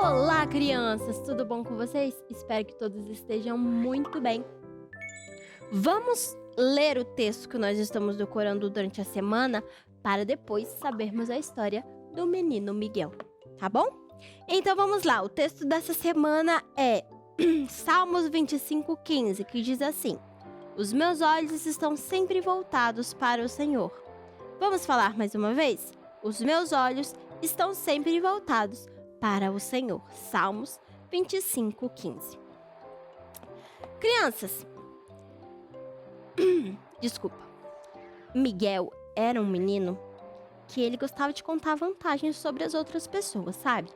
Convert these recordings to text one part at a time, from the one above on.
Olá, crianças! Tudo bom com vocês? Espero que todos estejam muito bem. Vamos ler o texto que nós estamos decorando durante a semana para depois sabermos a história do menino Miguel, tá bom? Então vamos lá, o texto dessa semana é Salmos 25:15, que diz assim: Os meus olhos estão sempre voltados para o Senhor. Vamos falar mais uma vez? Os meus olhos estão sempre voltados para o Senhor. Salmos 25:15. Crianças, desculpa. Miguel era um menino que ele gostava de contar vantagens sobre as outras pessoas, sabe?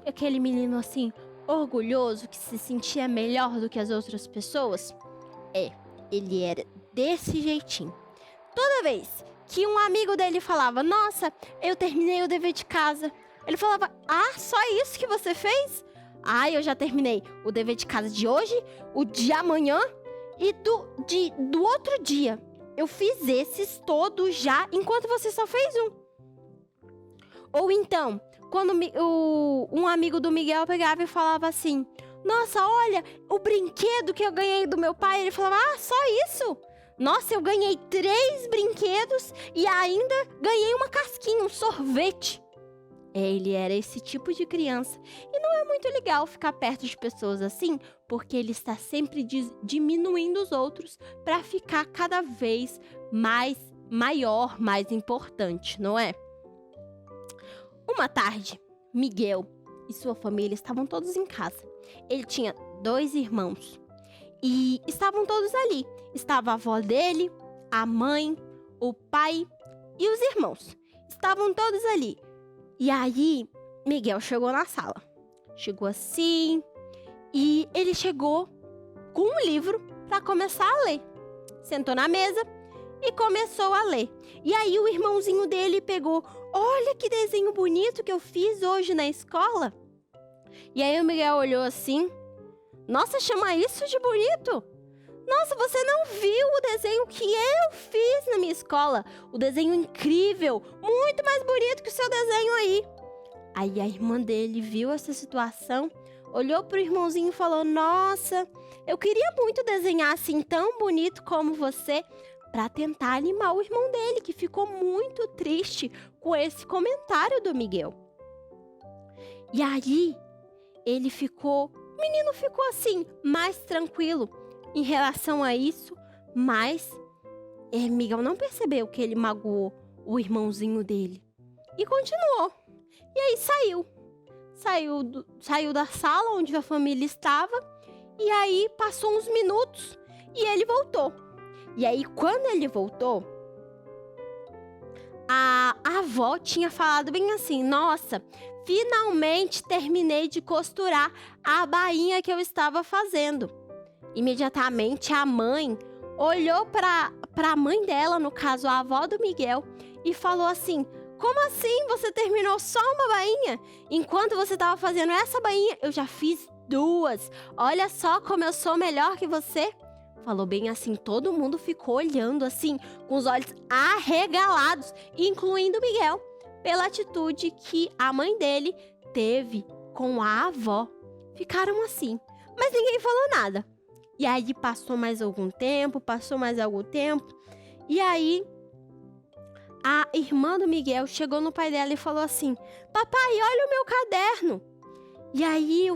Aquele menino assim, orgulhoso, que se sentia melhor do que as outras pessoas. Ele era desse jeitinho. Toda vez que um amigo dele falava: Nossa, eu terminei o dever de casa, ele falava: Ah, só isso que você fez? Ah, eu já terminei o dever de casa de hoje, o de amanhã e do outro dia. Eu fiz esses todos já, enquanto você só fez um. Ou então, quando um amigo do Miguel pegava e falava assim: Nossa, olha, o brinquedo que eu ganhei do meu pai. Ele falava: Ah, só isso? Nossa, eu ganhei 3 brinquedos e ainda ganhei uma casquinha, um sorvete. Ele era esse tipo de criança. E não é muito legal ficar perto de pessoas assim, porque ele está sempre diminuindo os outros para ficar cada vez maior, mais importante, não é? Uma tarde, Miguel e sua família estavam todos em casa. Ele tinha 2 irmãos e estavam todos ali. Estava a avó dele, a mãe, o pai e os irmãos. Estavam todos ali. E aí, Miguel chegou na sala. Chegou assim e ele chegou com um livro para começar a ler. Sentou na mesa e começou a ler. E aí o irmãozinho dele pegou: Olha que desenho bonito que eu fiz hoje na escola. E aí o Miguel olhou assim: Nossa, chama isso de bonito? Nossa, você não viu o desenho que eu fiz na minha escola? O desenho incrível, muito mais bonito que o seu desenho aí. Aí a irmã dele viu essa situação, olhou pro irmãozinho e falou: Nossa, eu queria muito desenhar assim tão bonito como você, para tentar animar o irmão dele, que ficou muito triste com esse comentário do Miguel. E aí o menino ficou assim, mais tranquilo em relação a isso, mas Miguel não percebeu que ele magoou o irmãozinho dele e continuou. E aí saiu da sala onde a família estava, e aí passou uns minutos e ele voltou. E aí quando ele voltou, a avó tinha falado bem assim: Nossa, finalmente terminei de costurar a bainha que eu estava fazendo. Imediatamente a mãe olhou para a mãe dela, no caso a avó do Miguel, e falou assim: Como assim você terminou só uma bainha? Enquanto você estava fazendo essa bainha, eu já fiz 2. Olha só como eu sou melhor que você. Falou bem assim, todo mundo ficou olhando assim, com os olhos arregalados, incluindo Miguel, pela atitude que a mãe dele teve com a avó. Ficaram assim, mas ninguém falou nada. E aí passou mais algum tempo, e aí a irmã do Miguel chegou no pai dela e falou assim: Papai, olha o meu caderno. E aí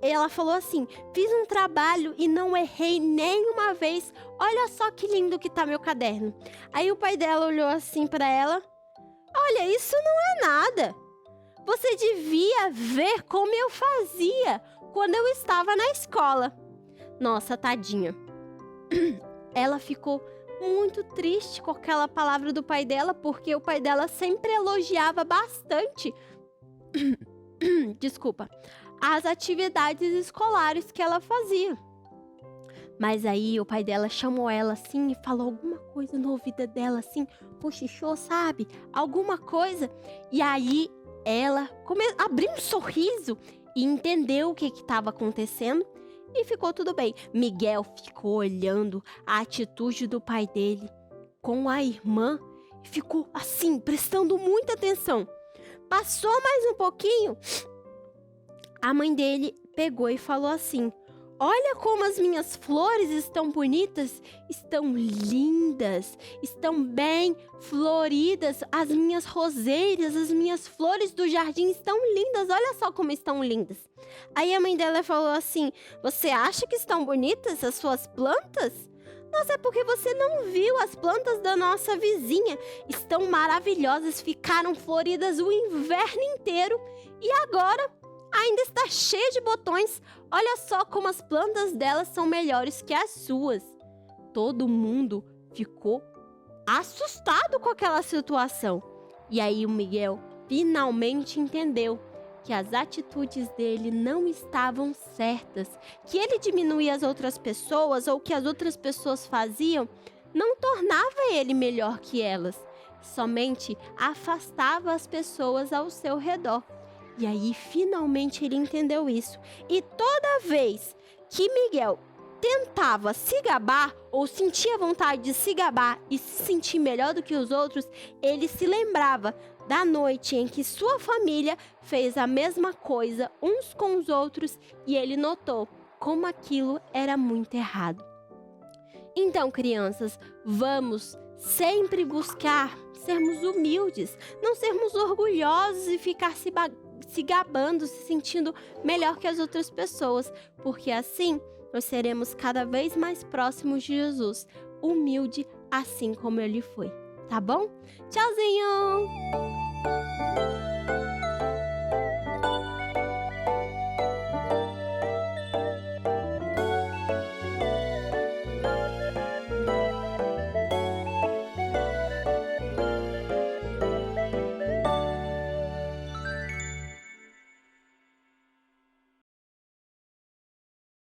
ela falou assim: Fiz um trabalho e não errei nenhuma vez. Olha só que lindo que tá meu caderno. Aí o pai dela olhou assim para ela: Olha, isso não é nada. Você devia ver como eu fazia quando eu estava na escola. Nossa, tadinha. Ela ficou muito triste com aquela palavra do pai dela, porque o pai dela sempre elogiava bastante as atividades escolares que ela fazia. Mas aí o pai dela chamou ela assim e falou alguma coisa no ouvido dela assim, cochichou, sabe? Alguma coisa. E aí ela abriu um sorriso e entendeu o que estava acontecendo. E ficou tudo bem. Miguel ficou olhando a atitude do pai dele com a irmã e ficou assim, prestando muita atenção. Passou mais um pouquinho a mãe dele pegou e falou assim: olha como as minhas flores estão bonitas, estão lindas, estão bem floridas. As minhas roseiras, as minhas flores do jardim estão lindas. Olha só como estão lindas. Aí a mãe dela falou assim: você acha que estão bonitas as suas plantas? Nossa, é porque você não viu as plantas da nossa vizinha. Estão maravilhosas, ficaram floridas o inverno inteiro e agora ainda está cheia de botões. Olha só como as plantas delas são melhores que as suas. Todo mundo ficou assustado com aquela situação. E aí o Miguel finalmente entendeu que as atitudes dele não estavam certas, que ele diminuía as outras pessoas ou que as outras pessoas faziam não tornava ele melhor que elas, somente afastava as pessoas ao seu redor. E aí, finalmente, ele entendeu isso. E toda vez que Miguel tentava se gabar ou sentia vontade de se gabar e se sentir melhor do que os outros, ele se lembrava da noite em que sua família fez a mesma coisa uns com os outros e ele notou como aquilo era muito errado. Então, crianças, vamos sempre buscar sermos humildes, não sermos orgulhosos e ficar se gabando, se sentindo melhor que as outras pessoas, porque assim nós seremos cada vez mais próximos de Jesus, humilde assim como ele foi, tá bom? Tchauzinho!